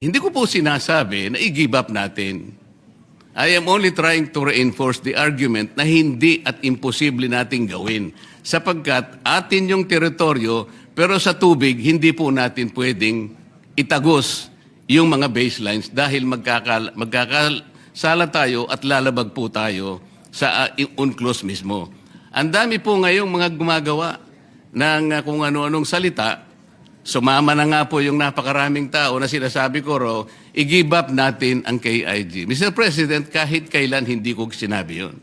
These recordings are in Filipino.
Hindi ko po sinasabi na i-give up natin. I am only trying to reinforce the argument na hindi at imposible nating gawin. Sapagkat atin yung teritoryo, pero sa tubig, hindi po natin pwedeng itagos yung mga baselines dahil magkakasala tayo at lalabag po tayo sa UNCLOS mismo. Ang dami po ngayong mga gumagawa ng kung ano-anong salita. Sumama na nga po yung napakaraming tao na sinasabi ko ro, i-give up natin ang KIG. Mr. President, kahit kailan hindi ko sinabi yun.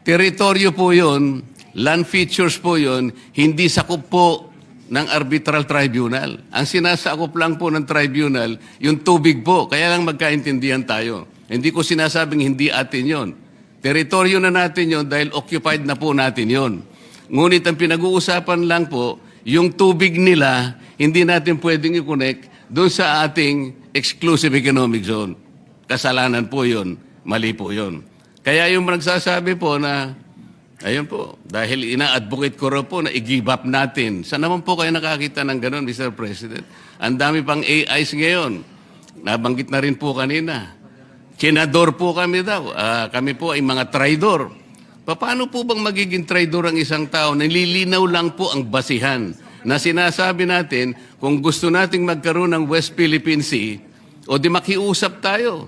Teritoryo po yun, land features po yun, hindi sakop po ng arbitral tribunal. Ang sinasakop lang po ng tribunal, yung tubig po. Kaya lang magkaintindihan tayo. Hindi ko sinasabing hindi atin yon. Teritoryo na natin yon dahil occupied na po natin yon. Ngunit ang pinag-uusapan lang po, yung tubig nila, hindi natin pwedeng i-connect doon sa ating exclusive economic zone. Kasalanan po yun. Mali po yun. Kaya yung nagsasabi po na, ayun po, dahil ina-advocate ko rin po na i-give up natin. Saan naman po kayo nakakita ng ganun, Mr. President? Ang dami pang AIs ngayon. Nabanggit na rin po kanina. Senador po kami daw. Kami po ay mga traidor. Paano po bang magiging traidor ang isang tao? Nililinaw lang po ang basihan na sinasabi natin kung gusto nating magkaroon ng West Philippine Sea o di makiusap tayo.